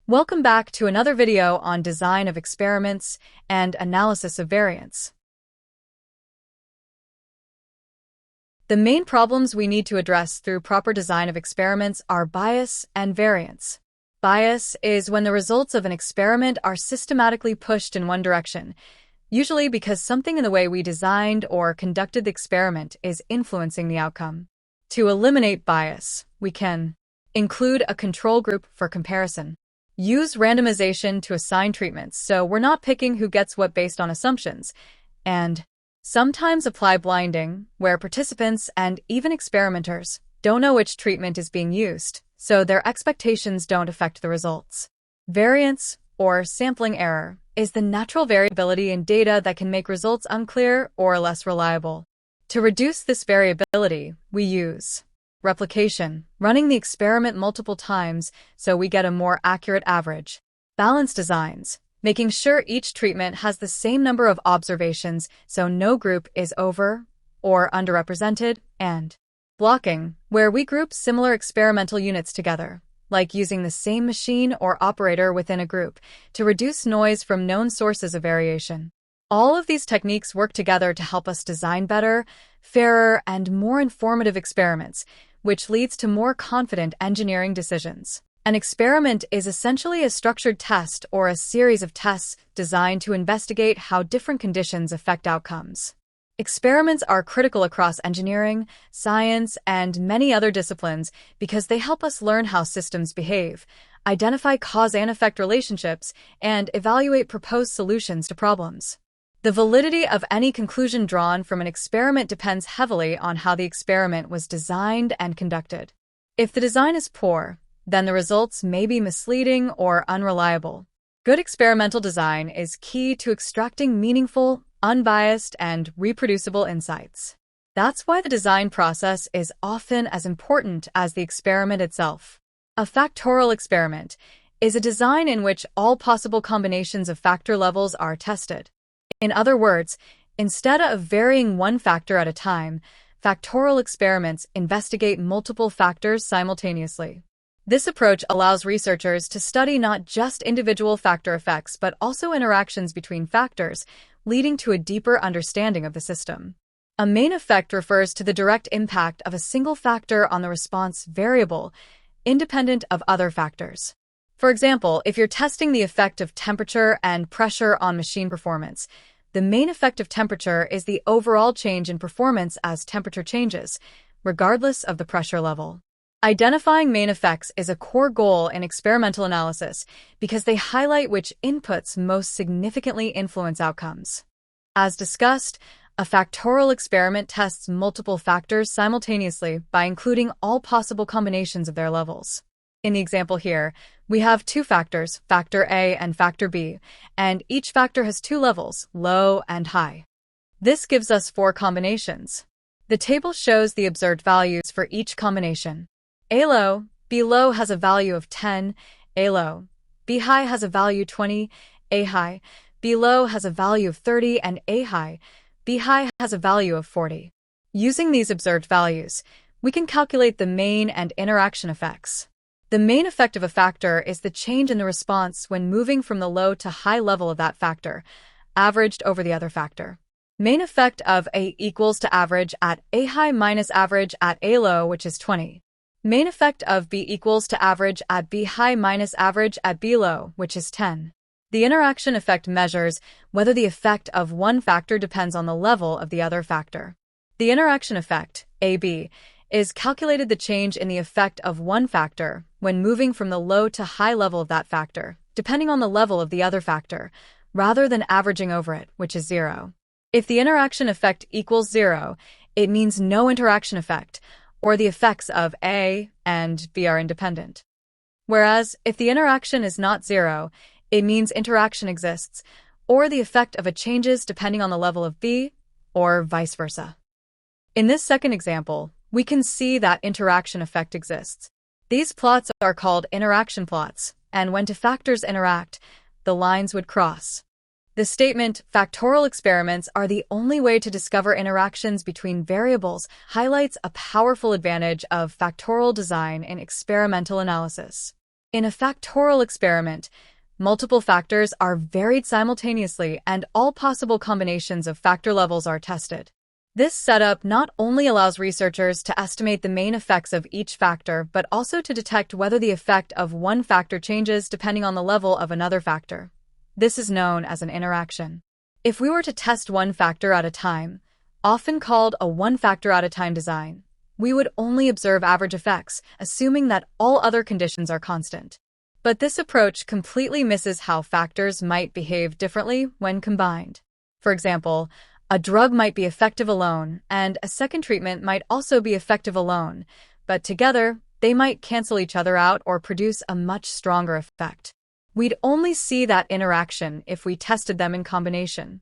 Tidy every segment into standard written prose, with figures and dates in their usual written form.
Welcome back to another video on design of experiments and analysis of variance. The main problems we need to address through proper design of experiments are bias and variance. Bias is when the results of an experiment are systematically pushed in one direction, usually because something in the way we designed or conducted the experiment is influencing the outcome. To eliminate bias, we can include a control group for comparison. Use randomization to assign treatments, so we're not picking who gets what based on assumptions, and sometimes apply blinding, where participants and even experimenters don't know which treatment is being used, so their expectations don't affect the results. Variance, or sampling error, is the natural variability in data that can make results unclear or less reliable. To reduce this variability, we use replication, running the experiment multiple times so we get a more accurate average. Balanced designs, making sure each treatment has the same number of observations so no group is over or underrepresented, and blocking, where we group similar experimental units together, like using the same machine or operator within a group, to reduce noise from known sources of variation. All of these techniques work together to help us design better, fairer, and more informative experiments, which leads to more confident engineering decisions. An experiment is essentially a structured test or a series of tests designed to investigate how different conditions affect outcomes. Experiments are critical across engineering, science, and many other disciplines because they help us learn how systems behave, identify cause and effect relationships, and evaluate proposed solutions to problems. The validity of any conclusion drawn from an experiment depends heavily on how the experiment was designed and conducted. If the design is poor, then the results may be misleading or unreliable. Good experimental design is key to extracting meaningful, unbiased, and reproducible insights. That's why the design process is often as important as the experiment itself. A factorial experiment is a design in which all possible combinations of factor levels are tested. In other words, instead of varying one factor at a time, factorial experiments investigate multiple factors simultaneously. This approach allows researchers to study not just individual factor effects but also interactions between factors, leading to a deeper understanding of the system. A main effect refers to the direct impact of a single factor on the response variable, independent of other factors. For example, if you're testing the effect of temperature and pressure on machine performance, the main effect of temperature is the overall change in performance as temperature changes, regardless of the pressure level. Identifying main effects is a core goal in experimental analysis because they highlight which inputs most significantly influence outcomes. As discussed, a factorial experiment tests multiple factors simultaneously by including all possible combinations of their levels. In the example here, we have two factors, factor A and factor B, and each factor has two levels, low and high. This gives us 4 combinations. The table shows the observed values for each combination. A low, B low has a value of 10, A low, B high has a value 20, A high, B low has a value of 30, and A high, B high has a value of 40. Using these observed values, we can calculate the main and interaction effects. The main effect of a factor is the change in the response when moving from the low to high level of that factor, averaged over the other factor. Main effect of A equals to average at A high minus average at A low, which is 20. Main effect of B equals to average at B high minus average at B low, which is 10. The interaction effect measures whether the effect of one factor depends on the level of the other factor. The interaction effect, AB, is calculated the change in the effect of one factor when moving from the low to high level of that factor, depending on the level of the other factor, rather than averaging over it, which is 0. If the interaction effect equals 0, it means no interaction effect, or the effects of A and B are independent. Whereas, if the interaction is not 0, it means interaction exists, or the effect of it changes depending on the level of B, or vice versa. In this second example, we can see that interaction effect exists. These plots are called interaction plots, and when two factors interact, the lines would cross. The statement, factorial experiments are the only way to discover interactions between variables, highlights a powerful advantage of factorial design in experimental analysis. In a factorial experiment, multiple factors are varied simultaneously and all possible combinations of factor levels are tested. This setup not only allows researchers to estimate the main effects of each factor, but also to detect whether the effect of one factor changes depending on the level of another factor. This is known as an interaction. If we were to test one factor at a time, often called a one-factor-at-a-time design, we would only observe average effects, assuming that all other conditions are constant. But this approach completely misses how factors might behave differently when combined. For example, a drug might be effective alone, and a second treatment might also be effective alone, but together, they might cancel each other out or produce a much stronger effect. We'd only see that interaction if we tested them in combination.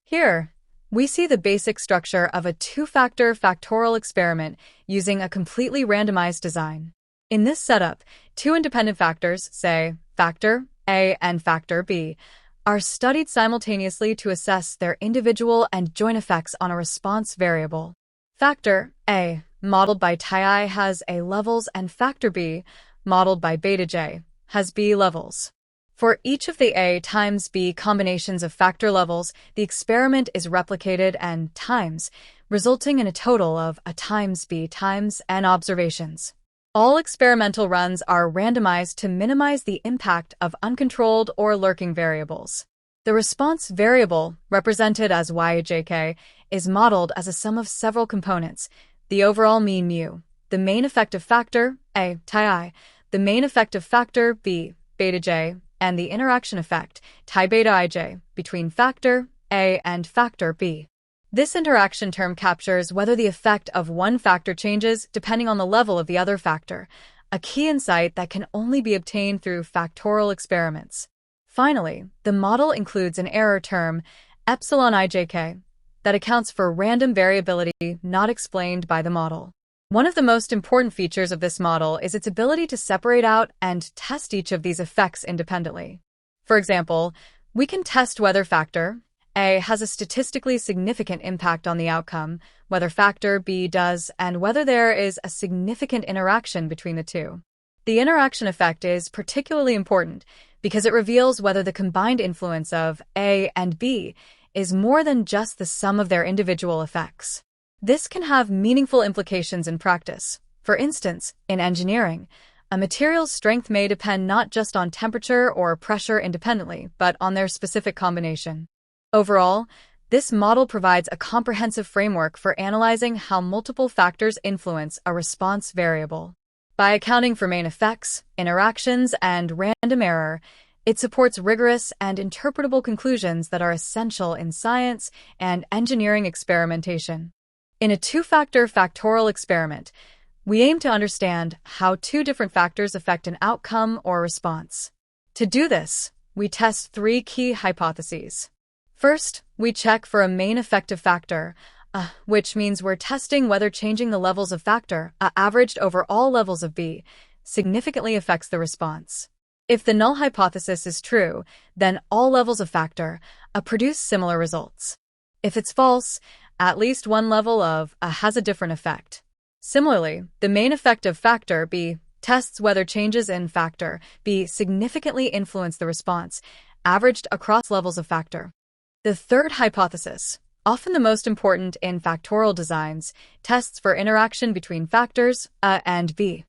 Here, we see the basic structure of a two-factor factorial experiment using a completely randomized design. In this setup, two independent factors, say, factor A and factor B, are studied simultaneously to assess their individual and joint effects on a response variable. Factor A, modeled by Ti, has A levels, and factor B, modeled by beta J, has B levels. For each of the A times B combinations of factor levels, the experiment is replicated and times, resulting in a total of A times B times N observations. All experimental runs are randomized to minimize the impact of uncontrolled or lurking variables. The response variable, represented as yjk, is modeled as a sum of several components: the overall mean mu, the main effective factor, A, Ti, the main effective factor, B, beta J, and the interaction effect, Ti beta ij, between factor A and factor B. This interaction term captures whether the effect of one factor changes depending on the level of the other factor, a key insight that can only be obtained through factorial experiments. Finally, the model includes an error term, epsilon ijk, that accounts for random variability not explained by the model. One of the most important features of this model is its ability to separate out and test each of these effects independently. For example, we can test whether factor A has a statistically significant impact on the outcome, whether factor B does, and whether there is a significant interaction between the two. The interaction effect is particularly important because it reveals whether the combined influence of A and B is more than just the sum of their individual effects. This can have meaningful implications in practice. For instance, in engineering, a material's strength may depend not just on temperature or pressure independently, but on their specific combination. Overall, this model provides a comprehensive framework for analyzing how multiple factors influence a response variable. By accounting for main effects, interactions, and random error, it supports rigorous and interpretable conclusions that are essential in science and engineering experimentation. In a two-factor factorial experiment, we aim to understand how two different factors affect an outcome or response. To do this, we test three key hypotheses. First, we check for a main effective factor, which means we're testing whether changing the levels of factor, averaged over all levels of B, significantly affects the response. If the null hypothesis is true, then all levels of factor produce similar results. If it's false, at least one level of has a different effect. Similarly, the main effective factor B tests whether changes in factor B significantly influence the response, averaged across levels of factor. The third hypothesis, often the most important in factorial designs, tests for interaction between factors A and B.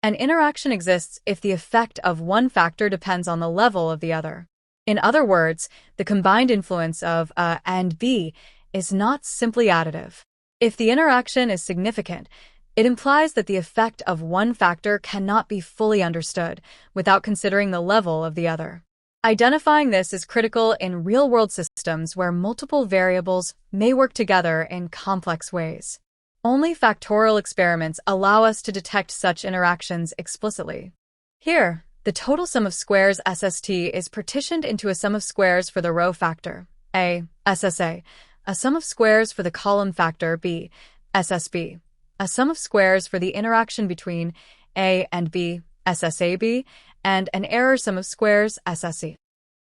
An interaction exists if the effect of one factor depends on the level of the other. In other words, the combined influence of A and B is not simply additive. If the interaction is significant, it implies that the effect of one factor cannot be fully understood without considering the level of the other. Identifying this is critical in real-world systems where multiple variables may work together in complex ways. Only factorial experiments allow us to detect such interactions explicitly. Here, the total sum of squares SST is partitioned into a sum of squares for the row factor, A, SSA, a sum of squares for the column factor, B, SSB, a sum of squares for the interaction between A and B, SSAB, and an error sum of squares, SSE.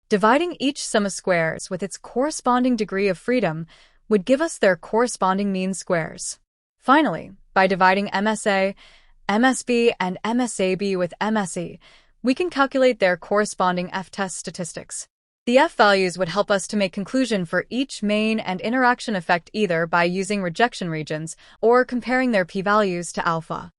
Dividing each sum of squares with its corresponding degree of freedom would give us their corresponding mean squares. Finally, by dividing MSA, MSB, and MSAB with MSE, we can calculate their corresponding f-test statistics. The f-values would help us to make conclusion for each main and interaction effect either by using rejection regions or comparing their p-values to alpha.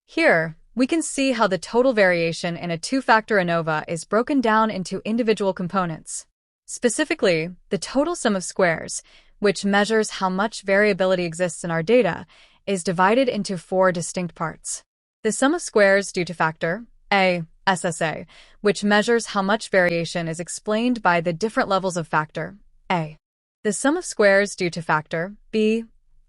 Here, we can see how the total variation in a two-factor ANOVA is broken down into individual components. Specifically, the total sum of squares, which measures how much variability exists in our data, is divided into four distinct parts. The sum of squares due to factor A, SSA, which measures how much variation is explained by the different levels of factor A. The sum of squares due to factor B,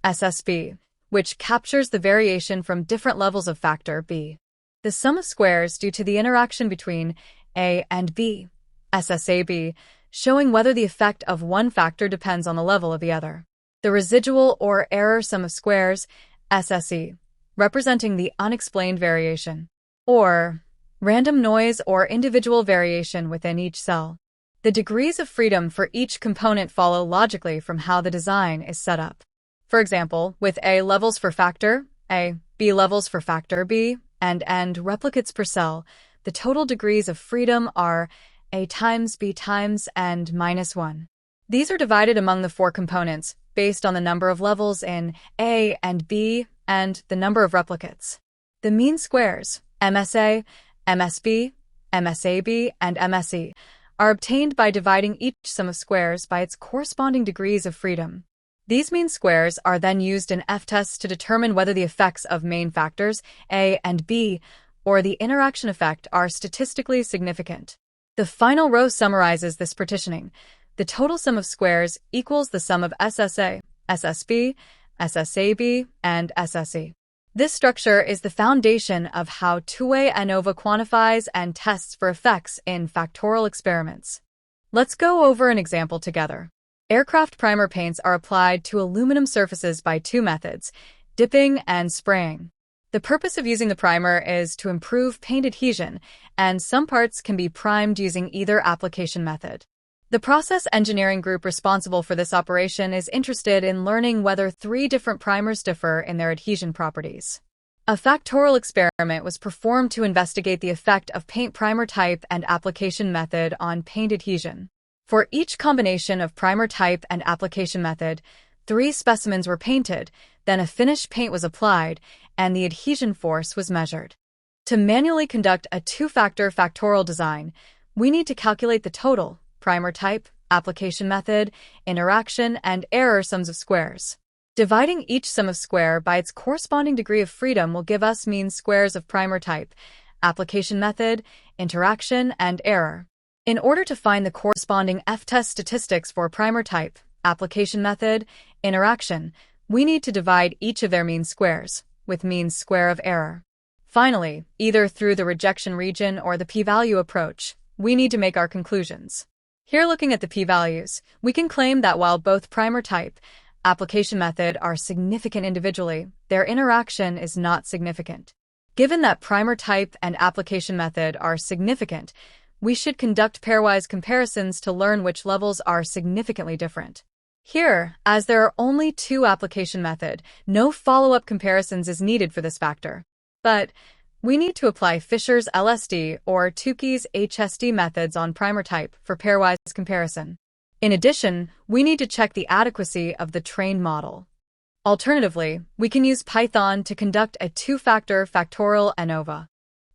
SSB, which captures the variation from different levels of factor B. The sum of squares due to the interaction between A and B, SSAB, showing whether the effect of one factor depends on the level of the other. The residual or error sum of squares, SSE, representing the unexplained variation, or random noise or individual variation within each cell. The degrees of freedom for each component follow logically from how the design is set up. For example, with A levels for factor A, B levels for factor B, and N replicates per cell, the total degrees of freedom are A times B times and minus 1. These are divided among the four components based on the number of levels in A and B and the number of replicates. The mean squares, MSA, MSB, MSAB, and MSE, are obtained by dividing each sum of squares by its corresponding degrees of freedom. These mean squares are then used in f-tests to determine whether the effects of main factors A and B or the interaction effect are statistically significant. The final row summarizes this partitioning. The total sum of squares equals the sum of SSA, SSB, SSAB, and SSE. This structure is the foundation of how two-way ANOVA quantifies and tests for effects in factorial experiments. Let's go over an example together. Aircraft primer paints are applied to aluminum surfaces by two methods, dipping and spraying. The purpose of using the primer is to improve paint adhesion, and some parts can be primed using either application method. The process engineering group responsible for this operation is interested in learning whether three different primers differ in their adhesion properties. A factorial experiment was performed to investigate the effect of paint primer type and application method on paint adhesion. For each combination of primer type and application method, 3 specimens were painted, then a finished paint was applied, and the adhesion force was measured. To manually conduct a two-factor factorial design, we need to calculate the total primer type, application method, interaction, and error sums of squares. Dividing each sum of square by its corresponding degree of freedom will give us mean squares of primer type, application method, interaction, and error. In order to find the corresponding f-test statistics for primer type, application method, interaction, we need to divide each of their mean squares, with mean square of error. Finally, either through the rejection region or the p-value approach, we need to make our conclusions. Here, looking at the p-values, we can claim that while both primer type, application method are significant individually, their interaction is not significant. Given that primer type and application method are significant, we should conduct pairwise comparisons to learn which levels are significantly different. Here, as there are only 2 application method, no follow-up comparisons is needed for this factor. But we need to apply Fisher's LSD or Tukey's HSD methods on primer type for pairwise comparison. In addition, we need to check the adequacy of the trained model. Alternatively, we can use Python to conduct a two-factor factorial ANOVA.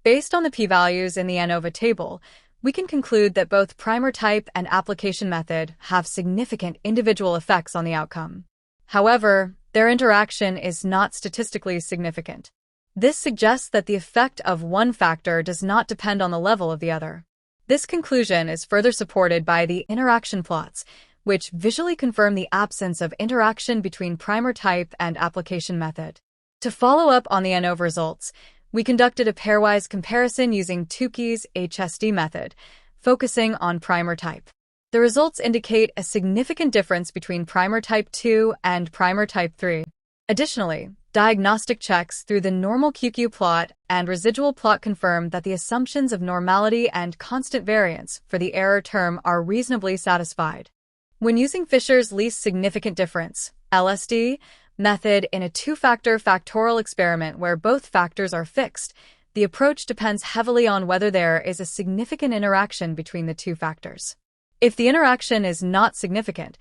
Based on the p-values in the ANOVA table, we can conclude that both primer type and application method have significant individual effects on the outcome. However, their interaction is not statistically significant. This suggests that the effect of one factor does not depend on the level of the other. This conclusion is further supported by the interaction plots, which visually confirm the absence of interaction between primer type and application method. To follow up on the ANOVA results, we conducted a pairwise comparison using Tukey's HSD method, focusing on primer type. The results indicate a significant difference between primer type 2 and primer type 3. Additionally, diagnostic checks through the normal QQ plot and residual plot confirm that the assumptions of normality and constant variance for the error term are reasonably satisfied. When using Fisher's least significant difference, LSD, method in a two-factor factorial experiment where both factors are fixed, The approach depends heavily on whether there is a significant interaction between the two factors. If the interaction is not significant,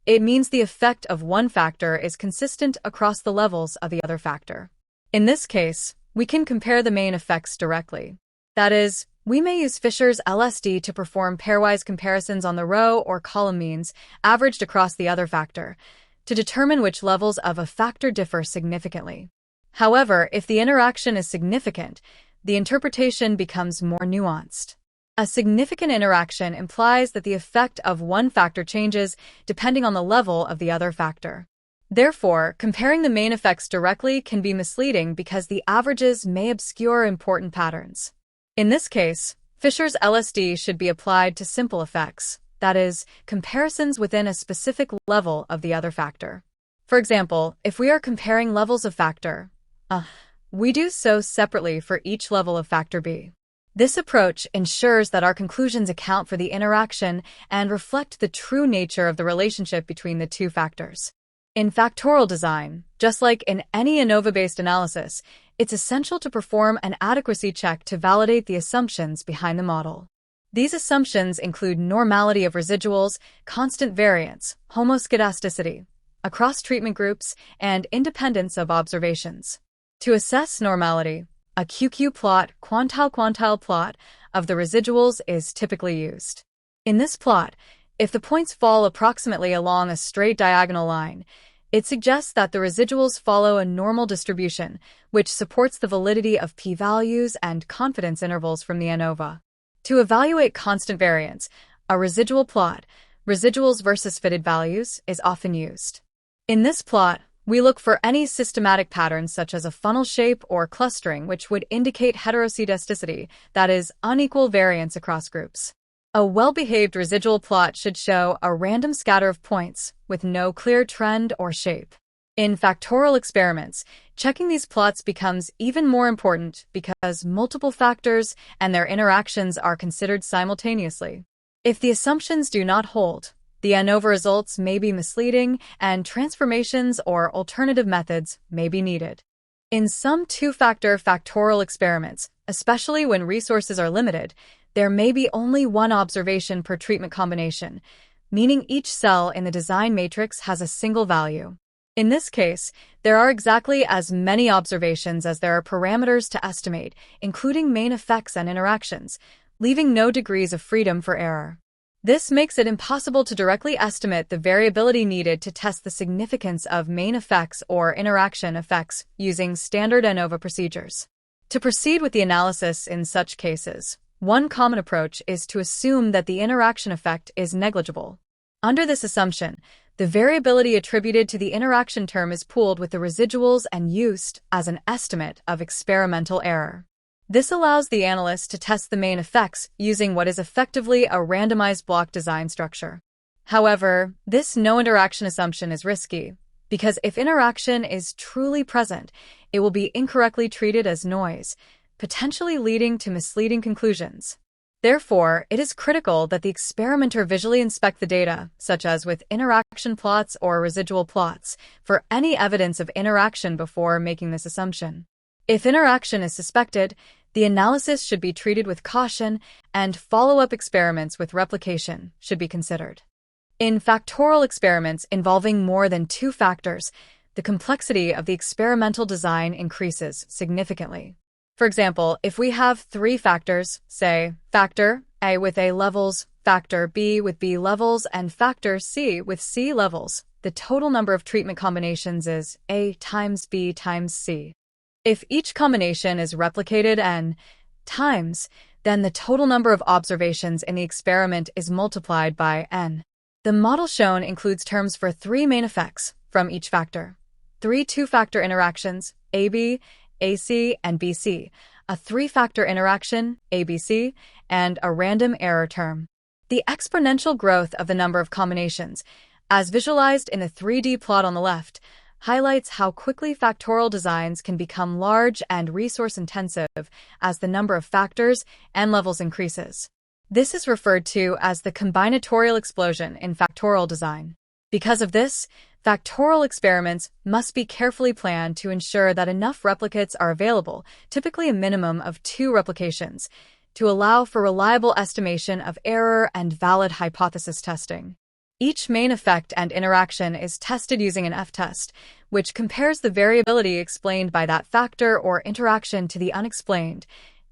it means the effect of one factor is consistent across the levels of the other factor. In this case, we can compare the main effects directly. That is, we may use Fisher's LSD to perform pairwise comparisons on the row or column means averaged across the other factor to determine which levels of a factor differ significantly. However, if the interaction is significant, the interpretation becomes more nuanced. A significant interaction implies that the effect of one factor changes depending on the level of the other factor. Therefore, comparing the main effects directly can be misleading because the averages may obscure important patterns. In this case, Fisher's LSD should be applied to simple effects, that is, comparisons within a specific level of the other factor. For example, if we are comparing levels of factor A, we do so separately for each level of factor B. This approach ensures that our conclusions account for the interaction and reflect the true nature of the relationship between the two factors. In factorial design, just like in any ANOVA-based analysis, it's essential to perform an adequacy check to validate the assumptions behind the model. These assumptions include normality of residuals, constant variance, homoscedasticity across treatment groups, and independence of observations. To assess normality, a QQ plot, quantile plot, of the residuals is typically used. In this plot, if the points fall approximately along a straight diagonal line, it suggests that the residuals follow a normal distribution, which supports the validity of p-values and confidence intervals from the ANOVA. To evaluate constant variance, a residual plot, residuals versus fitted values, is often used. In this plot, we look for any systematic patterns such as a funnel shape or clustering which would indicate heteroscedasticity, that is, unequal variance across groups. A well-behaved residual plot should show a random scatter of points with no clear trend or shape. In factorial experiments, checking these plots becomes even more important because multiple factors and their interactions are considered simultaneously. If the assumptions do not hold, the ANOVA results may be misleading and transformations or alternative methods may be needed. In some two-factor factorial experiments, especially when resources are limited, there may be only one observation per treatment combination, meaning each cell in the design matrix has a single value. In this case, there are exactly as many observations as there are parameters to estimate, including main effects and interactions, leaving no degrees of freedom for error. This makes it impossible to directly estimate the variability needed to test the significance of main effects or interaction effects using standard ANOVA procedures. To proceed with the analysis in such cases, one common approach is to assume that the interaction effect is negligible. Under this assumption, the variability attributed to the interaction term is pooled with the residuals and used as an estimate of experimental error. This allows the analyst to test the main effects using what is effectively a randomized block design structure. However, this no-interaction assumption is risky, because if interaction is truly present, it will be incorrectly treated as noise, potentially leading to misleading conclusions. Therefore, it is critical that the experimenter visually inspect the data, such as with interaction plots or residual plots, for any evidence of interaction before making this assumption. If interaction is suspected, the analysis should be treated with caution, and follow-up experiments with replication should be considered. In factorial experiments involving more than two factors, the complexity of the experimental design increases significantly. For example, if we have three factors, say, factor A with A levels, factor B with B levels, and factor C with C levels, the total number of treatment combinations is A times B times C. If each combination is replicated n times, then the total number of observations in the experiment is multiplied by n. The model shown includes terms for three main effects from each factor, three two-factor interactions, AB, AC, and BC, a three-factor interaction, ABC, and a random error term. The exponential growth of the number of combinations, as visualized in the 3D plot on the left, highlights how quickly factorial designs can become large and resource-intensive as the number of factors and levels increases. This is referred to as the combinatorial explosion in factorial design. Because of this, factorial experiments must be carefully planned to ensure that enough replicates are available, typically a minimum of 2 replications, to allow for reliable estimation of error and valid hypothesis testing. Each main effect and interaction is tested using an F-test, which compares the variability explained by that factor or interaction to the unexplained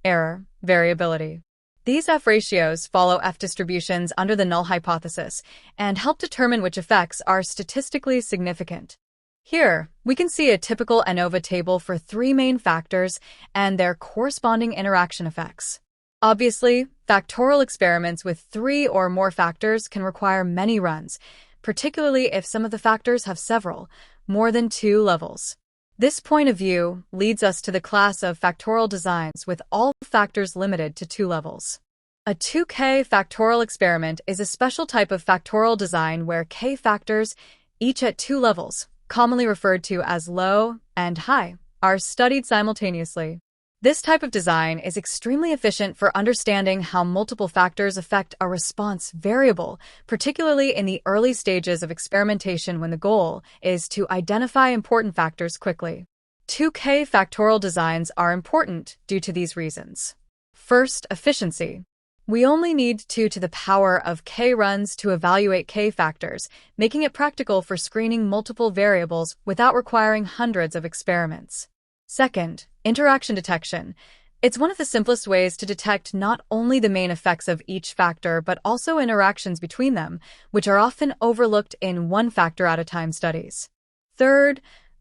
error variability. These F-ratios follow F-distributions under the null hypothesis and help determine which effects are statistically significant. Here, we can see a typical ANOVA table for 3 main factors and their corresponding interaction effects. Obviously, factorial experiments with 3 or more factors can require many runs, particularly if some of the factors have several, more than 2 levels. This point of view leads us to the class of factorial designs with all factors limited to 2 levels. A 2K factorial experiment is a special type of factorial design where K factors, each at 2 levels, commonly referred to as low and high, are studied simultaneously. This type of design is extremely efficient for understanding how multiple factors affect a response variable, particularly in the early stages of experimentation when the goal is to identify important factors quickly. 2K factorial designs are important due to these reasons. First, efficiency. We only need 2 to the power of K runs to evaluate K factors, making it practical for screening multiple variables without requiring hundreds of experiments. Second, interaction detection. It's one of the simplest ways to detect not only the main effects of each factor but also interactions between them, which are often overlooked in one factor at a time studies. Third,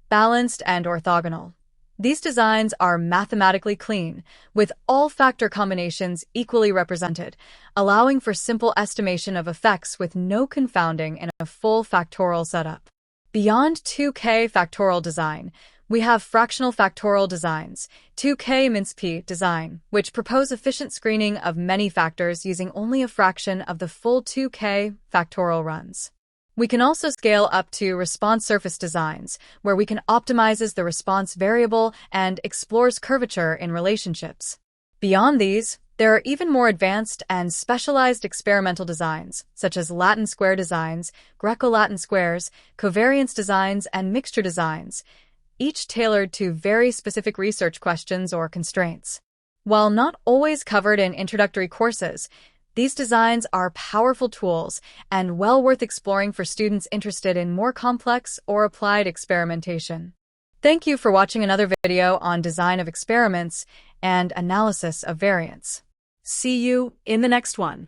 balanced and orthogonal. These designs are mathematically clean, with all factor combinations equally represented, allowing for simple estimation of effects with no confounding in a full factorial setup. Beyond 2K factorial design, we have fractional factorial designs, 2K MINSP design, which propose efficient screening of many factors using only a fraction of the full 2K factorial runs. We can also scale up to response surface designs, where we can optimize the response variable and explores curvature in relationships. Beyond these, there are even more advanced and specialized experimental designs, such as Latin square designs, Greco-Latin squares, covariance designs, and mixture designs, each tailored to very specific research questions or constraints. While not always covered in introductory courses, these designs are powerful tools and well worth exploring for students interested in more complex or applied experimentation. Thank you for watching another video on design of experiments and analysis of variance. See you in the next one.